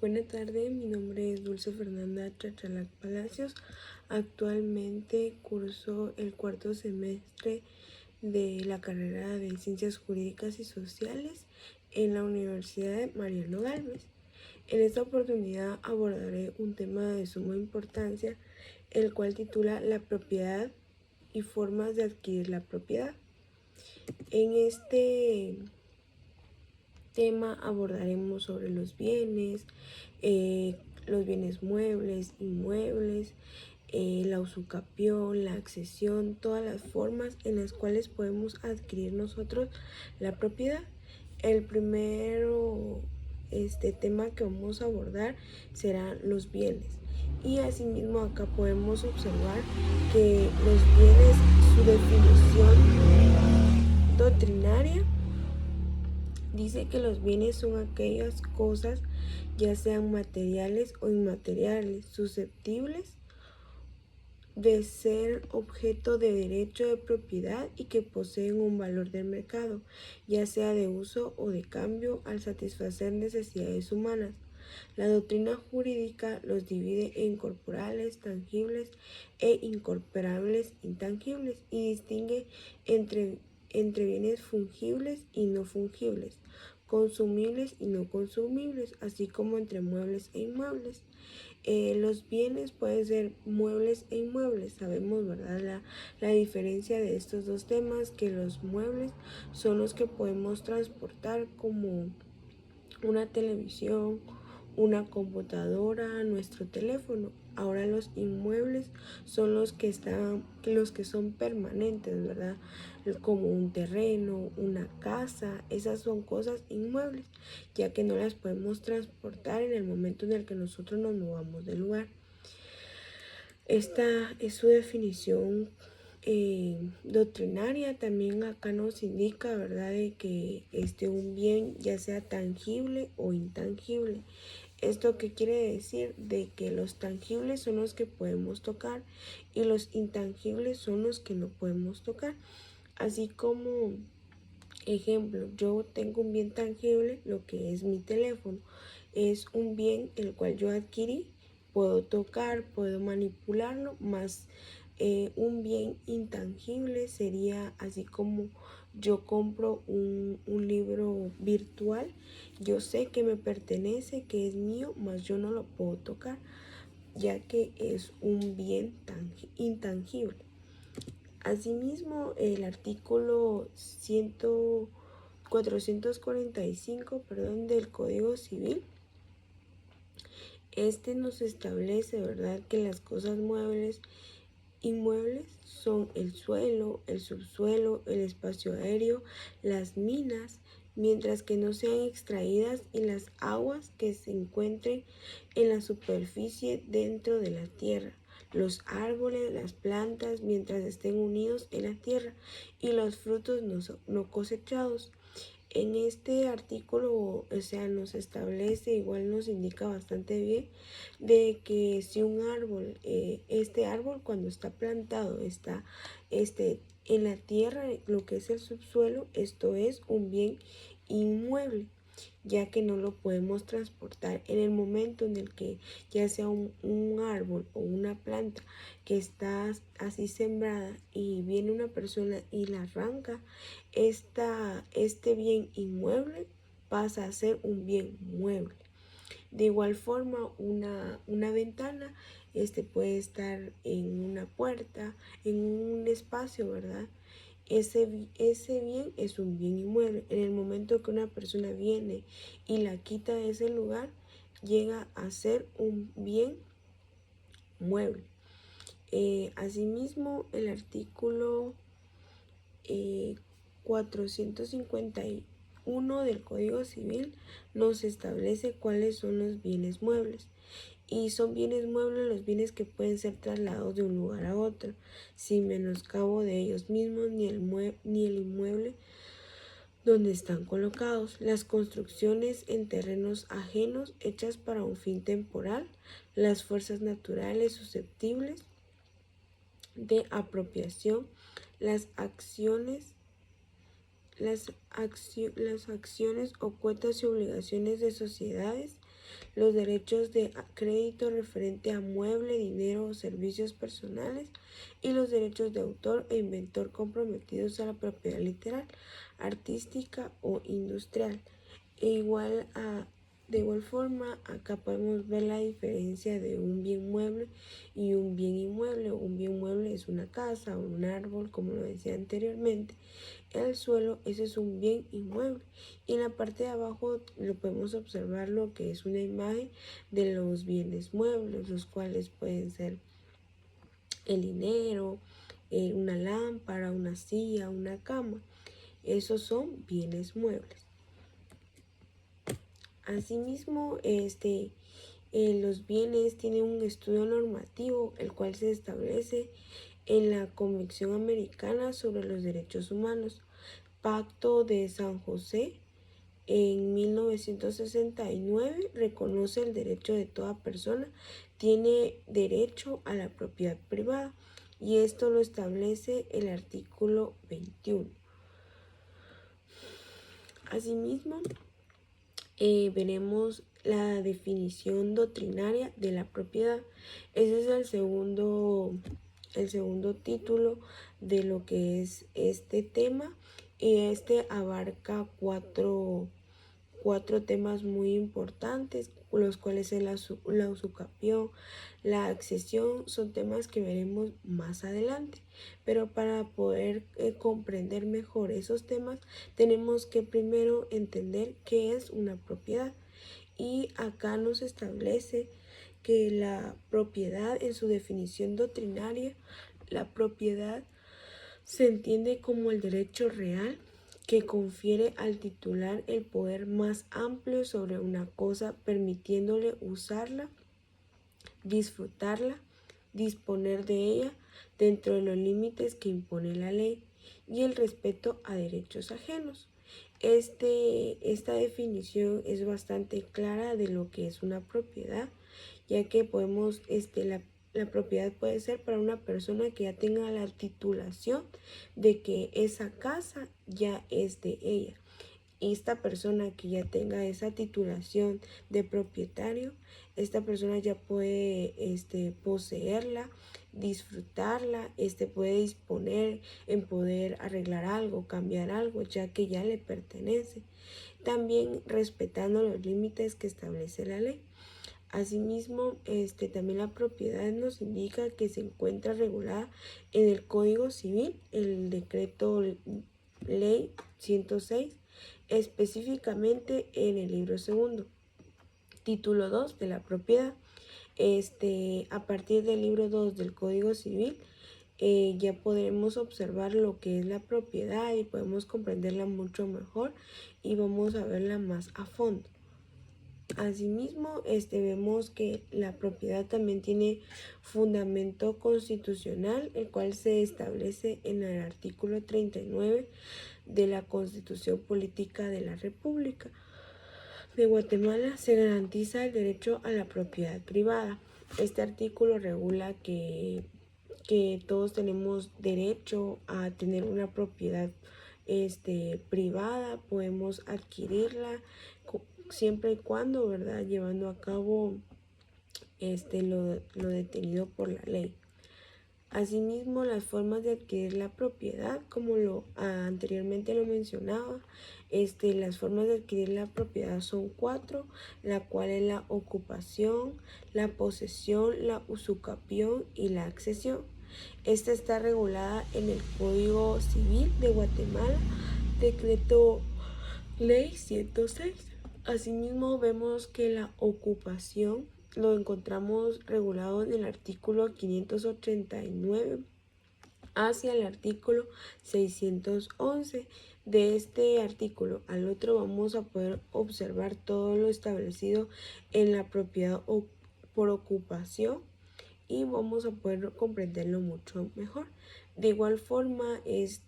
Buenas tardes, mi nombre es Dulce Fernanda Chachalac Palacios. Actualmente curso el cuarto semestre de la carrera de Ciencias Jurídicas y Sociales en la Universidad de Mariano Gálvez. En esta oportunidad abordaré un tema de suma importancia, el cual titula La propiedad y formas de adquirir la propiedad. En este tema abordaremos sobre los bienes muebles, inmuebles, la usucapión, la accesión, todas las formas en las cuales podemos adquirir nosotros la propiedad. El primero tema que vamos a abordar serán los bienes. Y asimismo acá podemos observar que los bienes, su definición doctrinaria dice que los bienes son aquellas cosas, ya sean materiales o inmateriales, susceptibles de ser objeto de derecho de propiedad y que poseen un valor del mercado, ya sea de uso o de cambio, al satisfacer necesidades humanas. La doctrina jurídica los divide en corporales, tangibles e incorporables, intangibles, y distingue entre bienes fungibles y no fungibles, consumibles y no consumibles, así como entre muebles e inmuebles. Los bienes pueden ser muebles e inmuebles. Sabemos, ¿verdad?, la diferencia de estos dos temas, que los muebles son los que podemos transportar, como una televisión, una computadora, nuestro teléfono. Ahora los inmuebles son los que son permanentes, ¿verdad? Como un terreno, una casa. Esas son cosas inmuebles, ya que no las podemos transportar en el momento en el que nosotros nos movamos del lugar. Esta es su definición doctrinaria. También acá nos indica, ¿verdad?, de que un bien ya sea tangible o intangible. ¿Esto qué quiere decir? De que los tangibles son los que podemos tocar y los intangibles son los que no podemos tocar. Así como, ejemplo, yo tengo un bien tangible, lo que es mi teléfono. Es un bien el cual yo adquirí, puedo tocar, puedo manipularlo, más un bien intangible sería así como yo compro un libro virtual. Yo sé que me pertenece, que es mío, mas yo no lo puedo tocar, ya que es un bien intangible. Asimismo, el artículo 445 del Código Civil, nos establece, ¿verdad?, que las cosas inmuebles son el suelo, el subsuelo, el espacio aéreo, las minas, mientras que no sean extraídas, y las aguas que se encuentren en la superficie dentro de la tierra, los árboles, las plantas, mientras estén unidos en la tierra, y los frutos no cosechados. En este artículo, nos establece, igual nos indica bastante bien, de que si un árbol, este árbol cuando está plantado, está en la tierra, lo que es el subsuelo, esto es un bien inmueble, ya que no lo podemos transportar. En el momento en el que ya sea un árbol o una planta que está así sembrada y viene una persona y la arranca, este bien inmueble pasa a ser un bien mueble. De igual forma, una ventana puede estar en una puerta, en un espacio, ¿verdad? Ese bien es un bien inmueble. En el momento que una persona viene y la quita de ese lugar, llega a ser un bien mueble. Asimismo, el artículo 451 del Código Civil nos establece cuáles son los bienes muebles. Y son bienes muebles los bienes que pueden ser trasladados de un lugar a otro, sin menoscabo de ellos mismos ni el inmueble donde están colocados. Las construcciones en terrenos ajenos hechas para un fin temporal, las fuerzas naturales susceptibles de apropiación, las acciones o cuotas y obligaciones de sociedades, los derechos de crédito referente a mueble, dinero o servicios personales y los derechos de autor e inventor comprometidos a la propiedad literal, artística o industrial. De igual forma, acá podemos ver la diferencia de un bien mueble y un bien inmueble. Un bien mueble es una casa o un árbol, como lo decía anteriormente. El suelo, ese es un bien inmueble. Y en la parte de abajo lo podemos observar lo que es una imagen de los bienes muebles, los cuales pueden ser el dinero, una lámpara, una silla, una cama. Esos son bienes muebles. Asimismo, los bienes tienen un estudio normativo, el cual se establece en la Convención Americana sobre los Derechos Humanos, Pacto de San José. En 1969 reconoce el derecho de toda persona, tiene derecho a la propiedad privada y esto lo establece el artículo 21. Asimismo, veremos la definición doctrinaria de la propiedad. Ese es el segundo título de lo que es este tema, y este abarca cuatro temas muy importantes, los cuales es la usucapión, la accesión, son temas que veremos más adelante. Pero para poder comprender mejor esos temas, tenemos que primero entender qué es una propiedad. Y acá nos establece que la propiedad, en su definición doctrinaria, la propiedad se entiende como el derecho real que confiere al titular el poder más amplio sobre una cosa, permitiéndole usarla, disfrutarla, disponer de ella dentro de los límites que impone la ley y el respeto a derechos ajenos. Esta definición es bastante clara de lo que es una propiedad, ya que podemos, la propiedad puede ser para una persona que ya tenga la titulación de que esa casa ya es de ella. Esta persona que ya tenga esa titulación de propietario, esta persona ya puede poseerla, disfrutarla, puede disponer en poder arreglar algo, cambiar algo, ya que ya le pertenece. También respetando los límites que establece la ley. Asimismo, también la propiedad nos indica que se encuentra regulada en el Código Civil, el decreto ley 106, específicamente en el libro segundo, título 2 de la propiedad. A partir del libro 2 del Código Civil, ya podremos observar lo que es la propiedad y podemos comprenderla mucho mejor y vamos a verla más a fondo. Asimismo, vemos que la propiedad también tiene fundamento constitucional, el cual se establece en el artículo 39 de la Constitución Política de la República de Guatemala. Se garantiza el derecho a la propiedad privada. Este artículo regula que todos tenemos derecho a tener una propiedad privada, podemos adquirirla siempre y cuando, ¿verdad?, llevando a cabo lo detenido por la ley. Asimismo, las formas de adquirir la propiedad, como anteriormente lo mencionaba, las formas de adquirir la propiedad son 4, la cual es la ocupación, la posesión, la usucapión y la accesión. Esta está regulada en el Código Civil de Guatemala, decreto ley 106. Asimismo, vemos que la ocupación lo encontramos regulado en el artículo 589 hacia el artículo 611. De este artículo al otro vamos a poder observar todo lo establecido en la propiedad por ocupación y vamos a poder comprenderlo mucho mejor. De igual forma,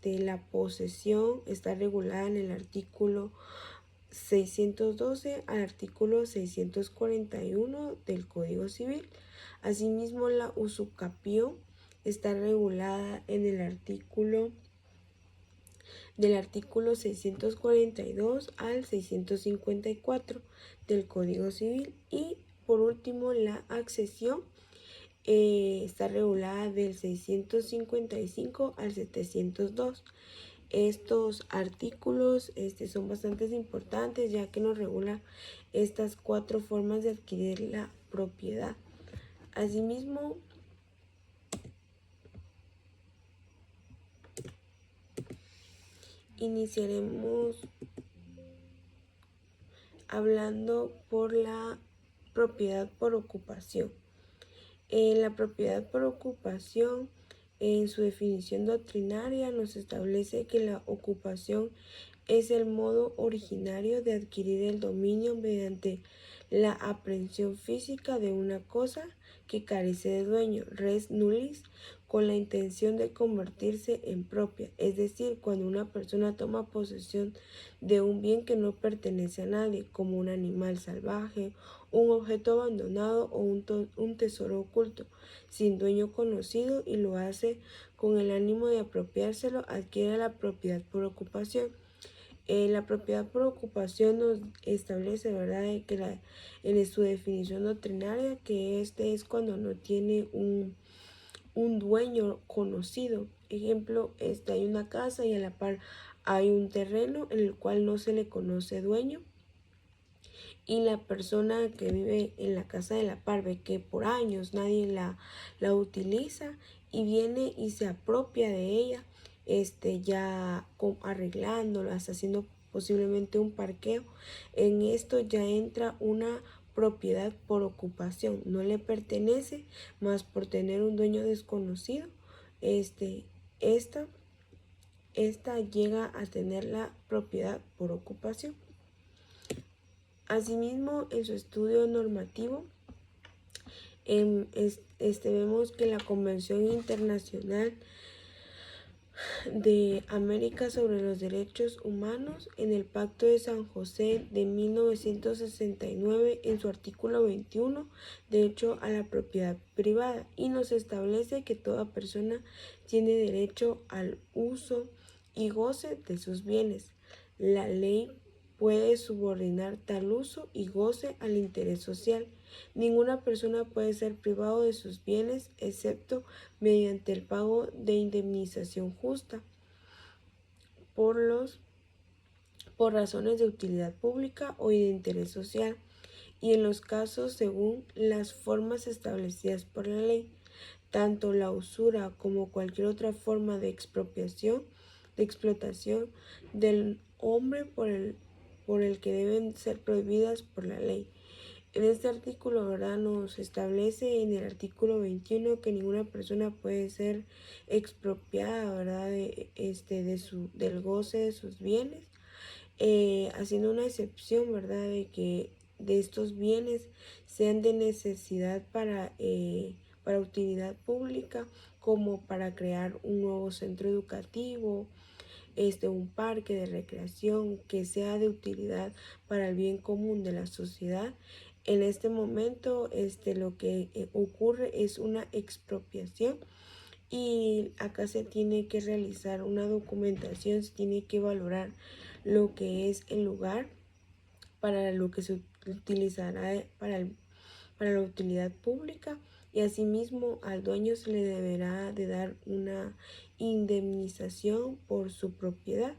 la posesión está regulada en el artículo 612 al artículo 641 del Código Civil. Asimismo, la usucapión está regulada en el artículo del artículo 642 al 654 del Código Civil. Y por último, la accesión está regulada del 655 al 702. Estos artículos son bastante importantes, ya que nos regula estas 4 formas de adquirir la propiedad. Asimismo, iniciaremos hablando por la propiedad por ocupación. La propiedad por ocupación, en su definición doctrinaria, nos establece que la ocupación es el modo originario de adquirir el dominio mediante la aprehensión física de una cosa que carece de dueño, res nullis, con la intención de convertirse en propia, es decir, cuando una persona toma posesión de un bien que no pertenece a nadie, como un animal salvaje, un objeto abandonado o un tesoro oculto, sin dueño conocido, y lo hace con el ánimo de apropiárselo, adquiere la propiedad por ocupación. La propiedad por ocupación nos establece, ¿verdad?, que en su definición doctrinaria, que es cuando no tiene un dueño conocido. Ejemplo, hay una casa y a la par hay un terreno en el cual no se le conoce dueño, y la persona que vive en la casa de la par ve que por años nadie la utiliza y viene y se apropia de ella, ya arreglándola, hasta haciendo posiblemente un parqueo. En esto ya entra una propiedad por ocupación, no le pertenece, más por tener un dueño desconocido, esta, esta llega a tener la propiedad por ocupación. Asimismo, en su estudio normativo, vemos que la Convención Internacional de América sobre los Derechos Humanos, en el Pacto de San José de 1969, en su artículo 21, derecho a la propiedad privada, y nos establece que toda persona tiene derecho al uso y goce de sus bienes. La ley puede subordinar tal uso y goce al interés social. Ninguna persona puede ser privado de sus bienes excepto mediante el pago de indemnización justa por razones de utilidad pública o de interés social, y en los casos según las formas establecidas por la ley. Tanto la usura como cualquier otra forma de expropiación, de explotación del hombre por el que deben ser prohibidas por la ley. En este artículo, ¿verdad?, nos establece en el artículo 21 que ninguna persona puede ser expropiada, ¿verdad?, del goce de sus bienes, haciendo una excepción, ¿verdad?, de que de estos bienes sean de necesidad para utilidad pública, como para crear un nuevo centro educativo, un parque de recreación que sea de utilidad para el bien común de la sociedad. En este momento, lo que ocurre es una expropiación, y acá se tiene que realizar una documentación, se tiene que valorar lo que es el lugar para lo que se utilizará para la utilidad pública, y asimismo al dueño se le deberá de dar una indemnización por su propiedad.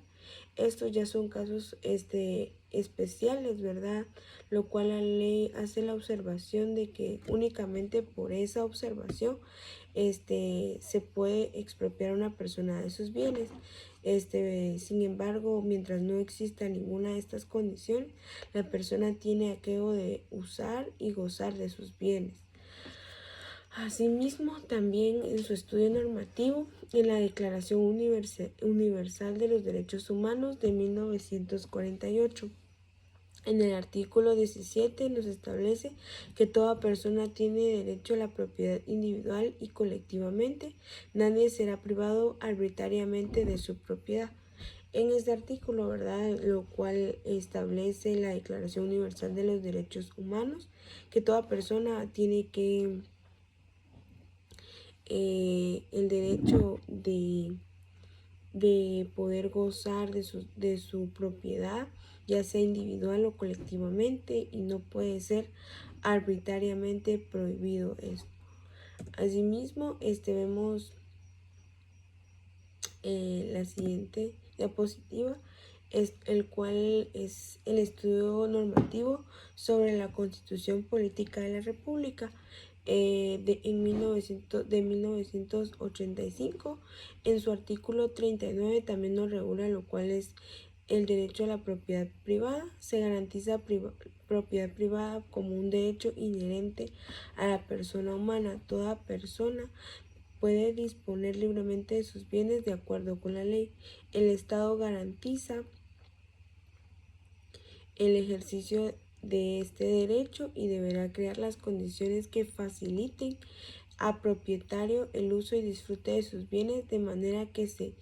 Estos ya son casos especiales, ¿verdad? Lo cual la ley hace la observación de que únicamente por esa observación se puede expropiar a una persona de sus bienes. Sin embargo, mientras no exista ninguna de estas condiciones, la persona tiene aquello de usar y gozar de sus bienes. Asimismo, también en su estudio normativo, en la Declaración Universal de los Derechos Humanos de 1948, en el artículo 17 nos establece que toda persona tiene derecho a la propiedad individual y colectivamente. Nadie será privado arbitrariamente de su propiedad. En este artículo, ¿verdad?, lo cual establece la Declaración Universal de los Derechos Humanos, que toda persona tiene que el derecho de poder gozar de su propiedad, ya sea individual o colectivamente, y no puede ser arbitrariamente prohibido esto. Asimismo, vemos la siguiente diapositiva, el cual es el estudio normativo sobre la Constitución Política de la República de 1985. En su artículo 39 también nos regula lo cual es el derecho a la propiedad privada. Se garantiza propiedad privada como un derecho inherente a la persona humana. Toda persona puede disponer libremente de sus bienes de acuerdo con la ley. El Estado garantiza el ejercicio de este derecho y deberá crear las condiciones que faciliten al propietario el uso y disfrute de sus bienes de manera que se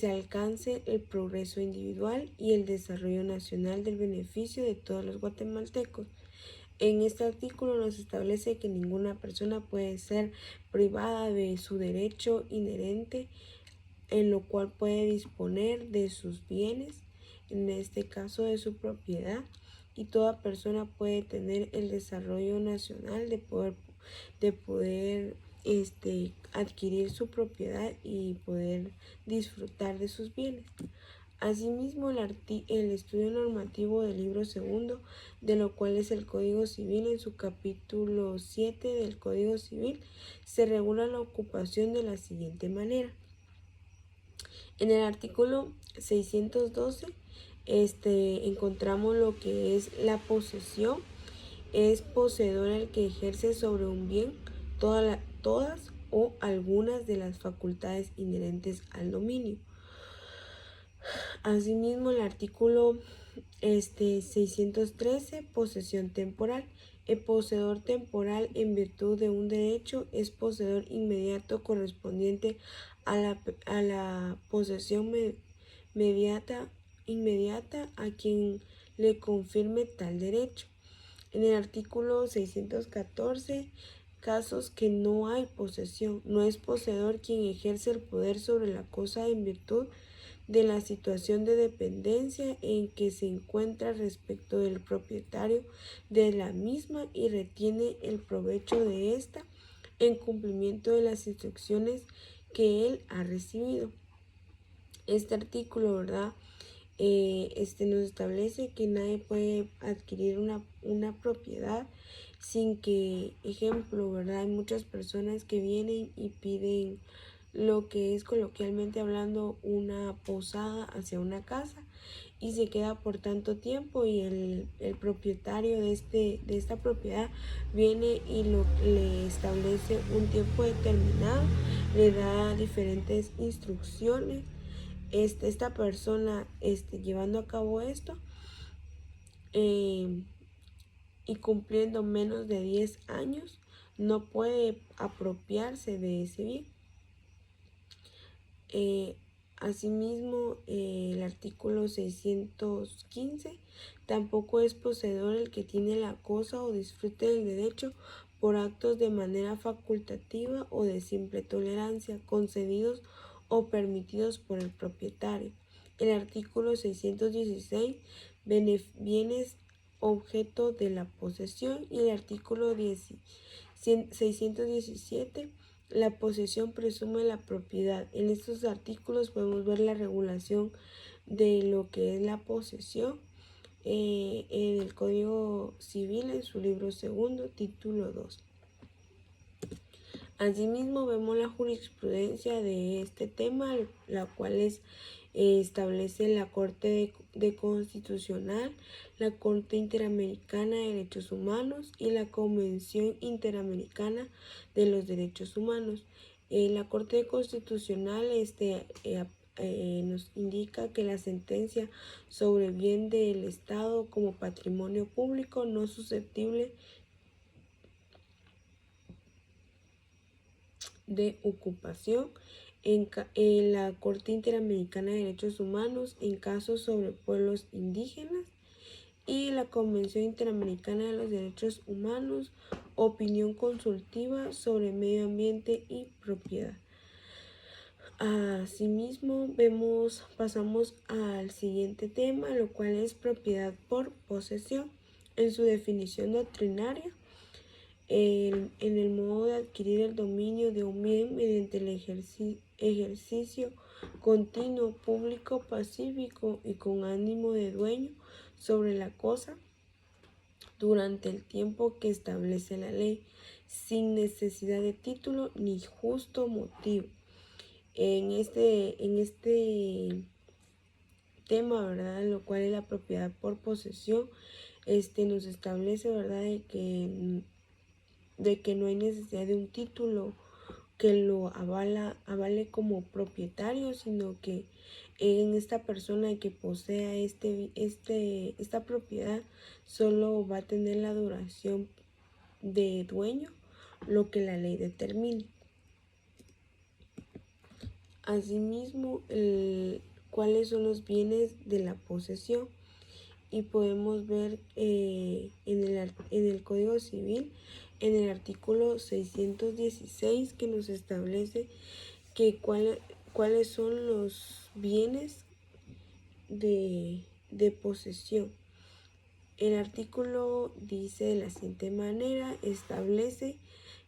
alcance el progreso individual y el desarrollo nacional del beneficio de todos los guatemaltecos. En este artículo nos establece que ninguna persona puede ser privada de su derecho inherente, en lo cual puede disponer de sus bienes, en este caso de su propiedad, y toda persona puede tener el desarrollo nacional de poder adquirir su propiedad y poder disfrutar de sus bienes. Asimismo, el estudio normativo del libro segundo, de lo cual es el Código Civil, en su capítulo 7 del Código Civil, se regula la ocupación de la siguiente manera. En el artículo 612 encontramos lo que es la posesión. Es poseedor el que ejerce sobre un bien todas o algunas de las facultades inherentes al dominio. Asimismo, el artículo 613, posesión temporal. El poseedor temporal en virtud de un derecho es poseedor inmediato correspondiente a la posesión inmediata a quien le confirme tal derecho. En el artículo 614, casos que no hay posesión. No es poseedor quien ejerce el poder sobre la cosa en virtud de la situación de dependencia en que se encuentra respecto del propietario de la misma y retiene el provecho de ésta en cumplimiento de las instrucciones que él ha recibido. Este artículo, ¿verdad? Nos establece que nadie puede adquirir una propiedad sin que, ejemplo, ¿verdad? Hay muchas personas que vienen y piden lo que es coloquialmente hablando una posada hacia una casa y se queda por tanto tiempo, y el propietario de esta propiedad viene y le establece un tiempo determinado, le da diferentes instrucciones. Esta persona llevando a cabo esto y cumpliendo menos de 10 años no puede apropiarse de ese bien. Asimismo, el artículo 615, tampoco es poseedor el que tiene la cosa o disfrute del derecho por actos de manera facultativa o de simple tolerancia, concedidos o permitidos por el propietario. El artículo 616, bienes objeto de la posesión, y el artículo 617, la posesión presume la propiedad. En estos artículos podemos ver la regulación de lo que es la posesión en el Código Civil, en su libro segundo, título 2. Asimismo, vemos la jurisprudencia de este tema, la cual establece la Corte de Constitucional, la Corte Interamericana de Derechos Humanos y la Convención Interamericana de los Derechos Humanos. La Corte Constitucional nos indica que la sentencia sobre bien del Estado como patrimonio público no es susceptible de ocupación. En la Corte Interamericana de Derechos Humanos en casos sobre pueblos indígenas, y la Convención Interamericana de los Derechos Humanos, opinión consultiva sobre medio ambiente y propiedad. Asimismo, pasamos al siguiente tema, lo cual es propiedad por posesión. En su definición doctrinaria, en el modo de adquirir el dominio de un bien mediante el ejercicio continuo, público, pacífico y con ánimo de dueño sobre la cosa durante el tiempo que establece la ley, sin necesidad de título ni justo motivo. En este tema, ¿verdad? Lo cual es la propiedad por posesión, nos establece, ¿verdad? De que no hay necesidad de un título que lo avale como propietario, sino que en esta persona que posea esta propiedad solo va a tener la duración de dueño, lo que la ley determine. Asimismo, cuáles son los bienes de la posesión, y podemos ver en el Código Civil, en el artículo 616, que nos establece que cuáles son los bienes de posesión. El artículo dice de la siguiente manera, establece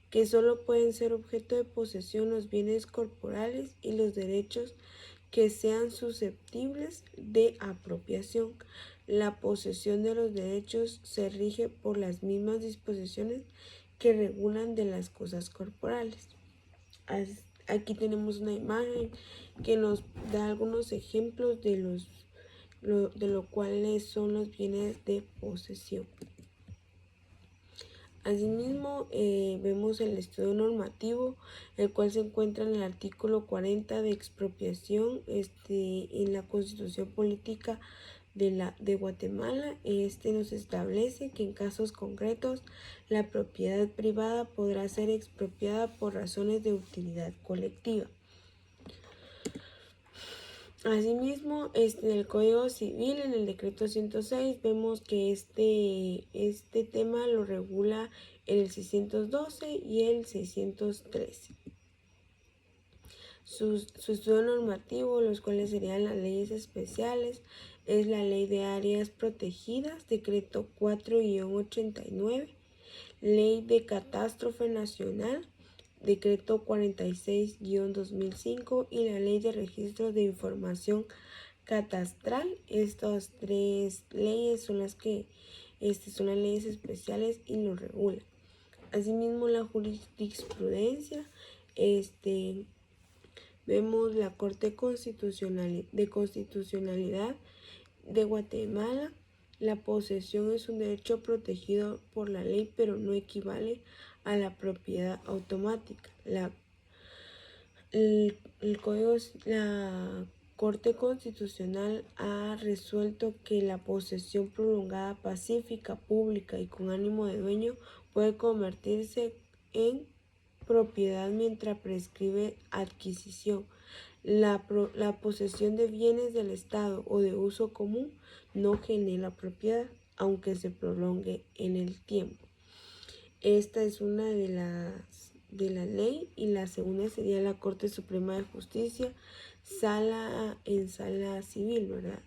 que solo pueden ser objeto de posesión los bienes corporales y los derechos que sean susceptibles de apropiación. La posesión de los derechos se rige por las mismas disposiciones que regulan de las cosas corporales. Aquí tenemos una imagen que nos da algunos ejemplos de lo cuales son los bienes de posesión. Asimismo, vemos el estudio normativo, el cual se encuentra en el artículo 40 de expropiación en la Constitución Política de Guatemala. Nos establece que en casos concretos la propiedad privada podrá ser expropiada por razones de utilidad colectiva. Asimismo, en el Código Civil, en el decreto 106, vemos que este tema lo regula el 612 y el 613. Su estudio normativo, los cuales serían las leyes especiales, es la Ley de Áreas Protegidas, decreto 4-89, Ley de Catástrofe Nacional, decreto 46-2005, y la Ley de Registro de Información Catastral. Estas tres leyes son las que son las leyes especiales y lo regulan. Asimismo, la jurisprudencia, vemos la Corte de Constitucionalidad de Guatemala. La posesión es un derecho protegido por la ley, pero no equivale a la propiedad automática. La Corte Constitucional ha resuelto que la posesión prolongada, pacífica, pública y con ánimo de dueño puede convertirse en propiedad mientras prescribe adquisición. La posesión de bienes del Estado o de uso común no genera propiedad, aunque se prolongue en el tiempo. Esta es una de la ley, y la segunda sería la Corte Suprema de Justicia, sala civil, ¿verdad?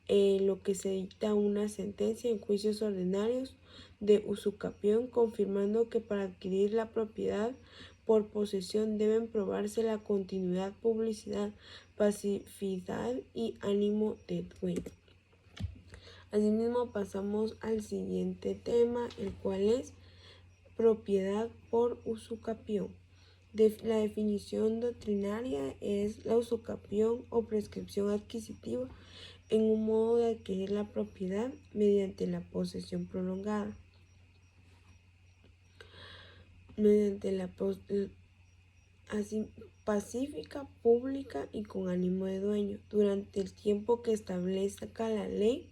Lo que se dicta una sentencia en juicios ordinarios de usucapión, confirmando que para adquirir la propiedad por posesión deben probarse la continuidad, publicidad, pacificidad y ánimo de dueño. Asimismo, pasamos al siguiente tema, el cual es propiedad por usucapión. La definición doctrinaria es la usucapión o prescripción adquisitiva en un modo de adquirir la propiedad mediante la posesión prolongada, mediante la pacífica, pública y con ánimo de dueño, durante el tiempo que establezca la ley.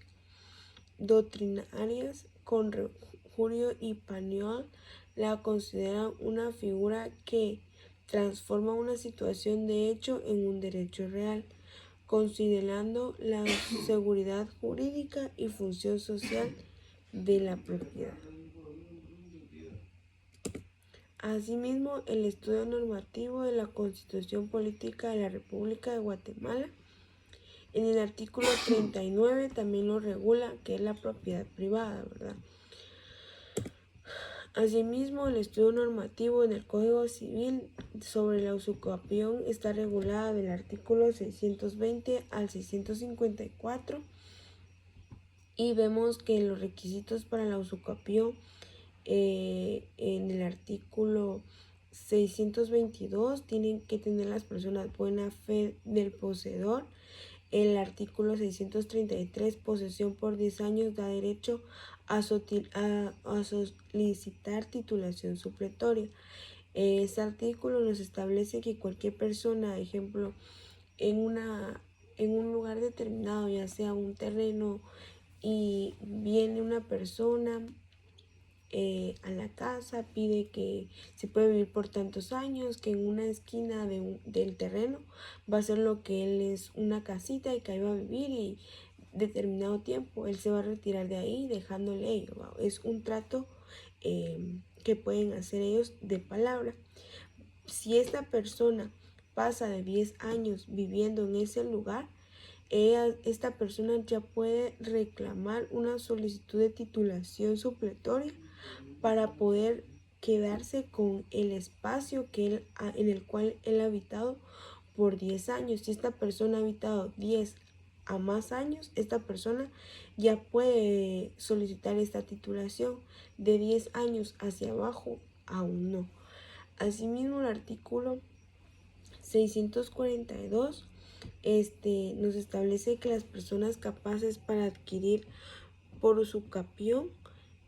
Doctrinarias con Conjurio y Paniol la consideran una figura que transforma una situación de hecho en un derecho real, considerando la seguridad jurídica y función social de la propiedad. Asimismo, el estudio normativo de la Constitución Política de la República de Guatemala, en el artículo 39 también lo regula, que es la propiedad privada, ¿verdad? Asimismo, el estudio normativo en el Código Civil sobre la usucapión está regulada del artículo 620 al 654 y vemos que los requisitos para la usucapión en el artículo 622 tienen que tener las personas buena fe del poseedor. El artículo 633, posesión por 10 años, da derecho a solicitar titulación supletoria. Este artículo nos establece que cualquier persona, ejemplo, en un lugar determinado, ya sea un terreno, y viene una persona a la casa, pide que se puede vivir por tantos años, que en una esquina del terreno va a ser lo que él es una casita y que ahí va a vivir, y determinado tiempo él se va a retirar de ahí dejándole ello. Es un trato que pueden hacer ellos de palabra. Si esta persona pasa de 10 años viviendo en ese lugar, esta persona ya puede reclamar una solicitud de titulación supletoria para poder quedarse con el espacio en el cual él ha habitado por 10 años. Si esta persona ha habitado 10 a más años, esta persona ya puede solicitar esta titulación. De 10 años hacia abajo, aún no. Asimismo, el artículo 642 nos establece que las personas capaces para adquirir por usucapión,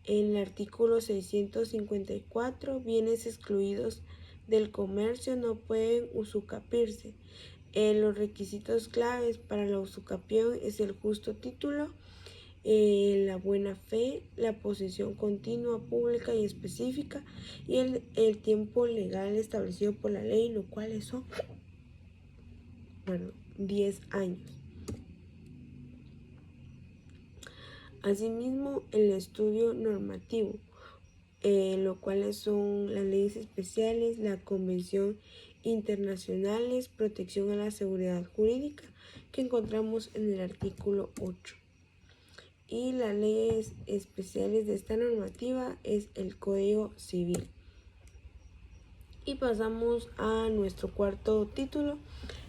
en el artículo 654, bienes excluidos del comercio no pueden usucapirse. Los requisitos claves para la usucapión es el justo título, la buena fe, la posesión continua, pública y específica, y el tiempo legal establecido por la ley, lo cual son 10 años. Asimismo, el estudio normativo, lo cual son las leyes especiales, la Convención Internacionales, protección a la seguridad jurídica, que encontramos en el artículo 8. Y las leyes especiales de esta normativa es el Código Civil. Y pasamos a nuestro cuarto título,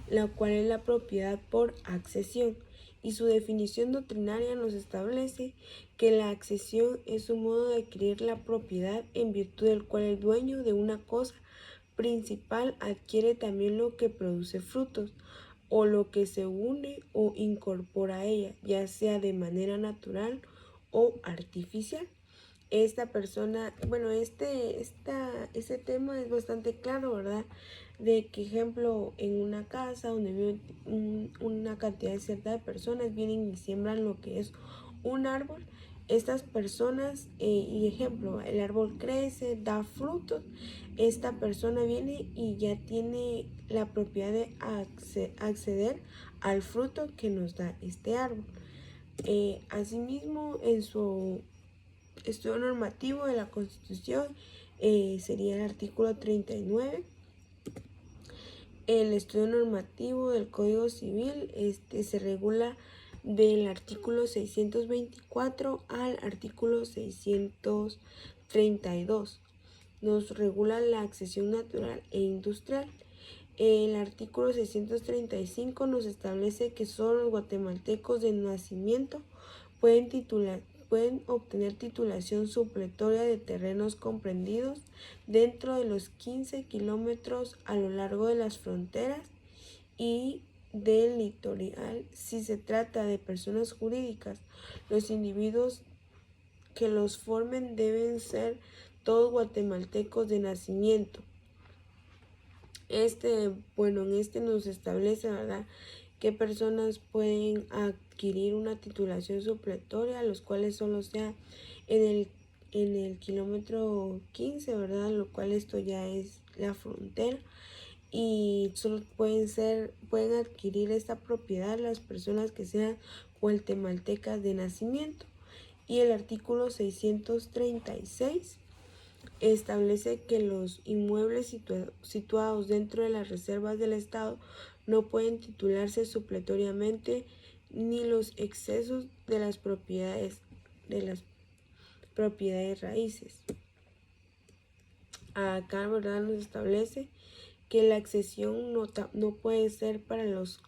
la cual es la propiedad por accesión, y su definición doctrinaria nos establece que la accesión es un modo de adquirir la propiedad en virtud del cual el dueño de una cosa principal adquiere también lo que produce frutos, o lo que se une o incorpora a ella, ya sea de manera natural o artificial. Esta persona, bueno, este tema es bastante claro, ¿verdad? De que, ejemplo, en una casa donde vive una cantidad cierta de personas, vienen y siembran lo que es un árbol. Estas personas, y ejemplo, el árbol crece, da frutos, esta persona viene y ya tiene la propiedad de acceder al fruto que nos da este árbol. Asimismo, en su estudio normativo de la Constitución, sería el artículo 39. El estudio normativo del Código Civil se regula del artículo 624 al artículo 632. Nos regula la accesión natural e industrial. El artículo 635 nos establece que solo los guatemaltecos de nacimiento pueden obtener titulación supletoria de terrenos comprendidos dentro de los 15 kilómetros a lo largo de las fronteras y del litoral. Si se trata de personas jurídicas, los individuos que los formen deben ser todos guatemaltecos de nacimiento. En nos establece, ¿verdad?, qué personas pueden adquirir una titulación supletoria, los cuales solo sea en el kilómetro 15, ¿verdad?, lo cual esto ya es la frontera, y solo pueden adquirir esta propiedad las personas que sean guatemaltecas de nacimiento. Y el artículo 636 establece que los inmuebles situados dentro de las reservas del Estado no pueden titularse supletoriamente ni los excesos de las propiedades raíces. Acá, ¿verdad?, nos establece que la accesión no puede ser para los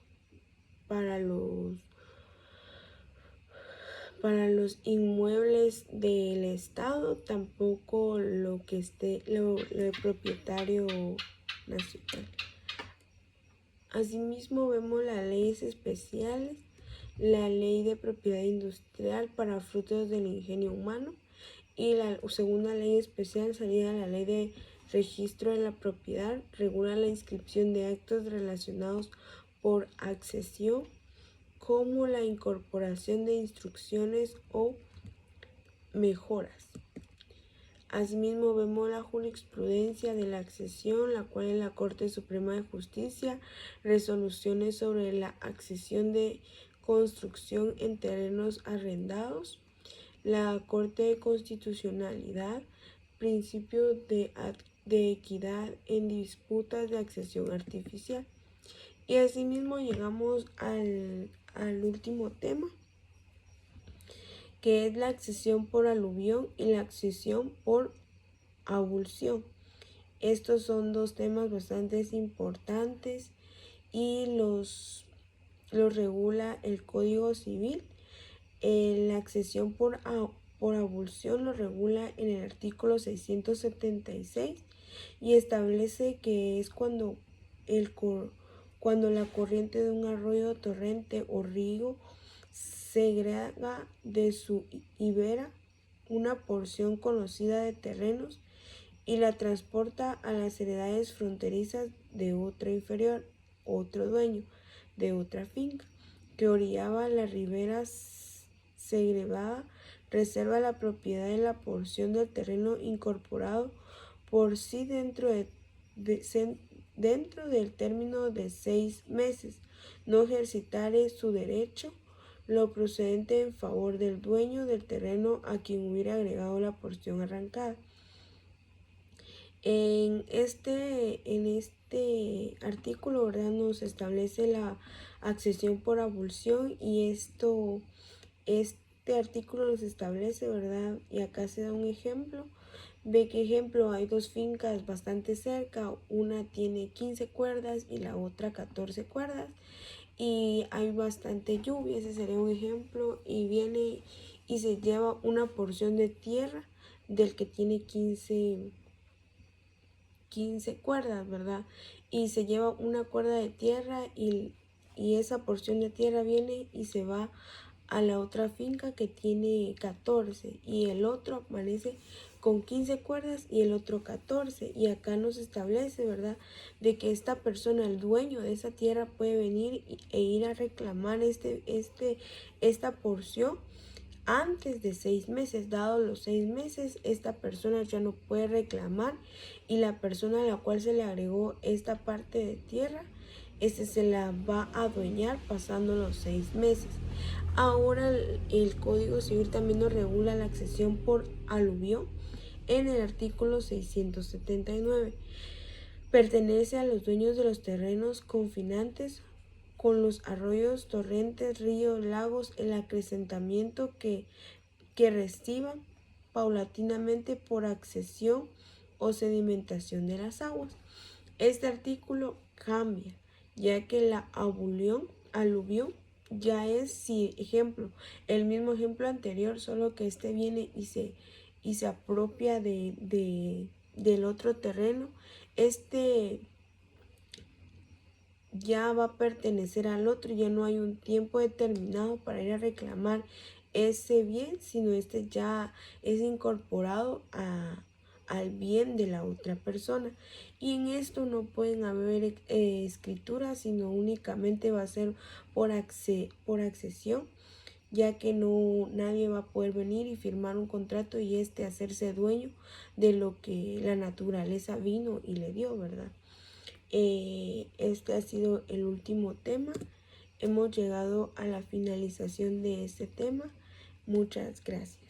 inmuebles del Estado, tampoco lo que esté lo propietario nacional. Asimismo, vemos las leyes especiales, la ley de propiedad industrial para frutos del ingenio humano, y la segunda ley especial sería la ley de registro de la propiedad, regula la inscripción de actos relacionados por accesión, como la incorporación de instrucciones o mejoras. Asimismo, vemos la jurisprudencia de la accesión, la cual es la Corte Suprema de Justicia, resoluciones sobre la accesión de construcción en terrenos arrendados, la Corte de Constitucionalidad, principio de equidad en disputas de accesión artificial. Y asimismo llegamos al último tema, que es la accesión por aluvión y la accesión por abulsión. Estos son dos temas bastante importantes y los regula el Código Civil. La accesión por abulsión lo regula en el artículo 676 y establece que es cuando la corriente de un arroyo, torrente o río segrega de su ibera una porción conocida de terrenos y la transporta a las heredades fronterizas de otro dueño de otra finca que orillaba la ribera segregada, reserva la propiedad de la porción del terreno incorporado por sí dentro del término de 6 meses, no ejercitare su derecho lo procedente en favor del dueño del terreno a quien hubiera agregado la porción arrancada. En este artículo, ¿verdad?, nos establece la accesión por abulsión, y este artículo nos establece, ¿verdad? Y acá se da un ejemplo. Ve que ejemplo, hay dos fincas bastante cerca, una tiene 15 cuerdas y la otra 14 cuerdas, y hay bastante lluvia, ese sería un ejemplo, y viene y se lleva una porción de tierra del que tiene 15 cuerdas, ¿verdad? Y se lleva una cuerda de tierra y esa porción de tierra viene y se va a la otra finca que tiene 14, y el otro amanece con 15 cuerdas y el otro 14. Y acá nos establece, ¿verdad?, de que esta persona, el dueño de esa tierra, puede venir e ir a reclamar esta porción antes de 6 meses. Dado los 6 meses, esta persona ya no puede reclamar, y la persona a la cual se le agregó esta parte de tierra, se la va a adueñar pasando los 6 meses. Ahora el Código Civil también nos regula la accesión por aluvión en el artículo 679. Pertenece a los dueños de los terrenos confinantes con los arroyos, torrentes, ríos, lagos, el acrecentamiento que reciban paulatinamente por accesión o sedimentación de las aguas. Este artículo cambia, ya que la aluvión ya es, si ejemplo, el mismo ejemplo anterior, solo que este viene y se apropia del otro terreno. Ya va a pertenecer al otro, ya no hay un tiempo determinado para ir a reclamar ese bien, sino ya es incorporado al bien de la otra persona. Y en esto no pueden haber escrituras, sino únicamente va a ser por accesión, ya que nadie va a poder venir y firmar un contrato y hacerse dueño de lo que la naturaleza vino y le dio, ¿verdad? Este ha sido el último tema. Hemos llegado a la finalización de este tema. Muchas gracias.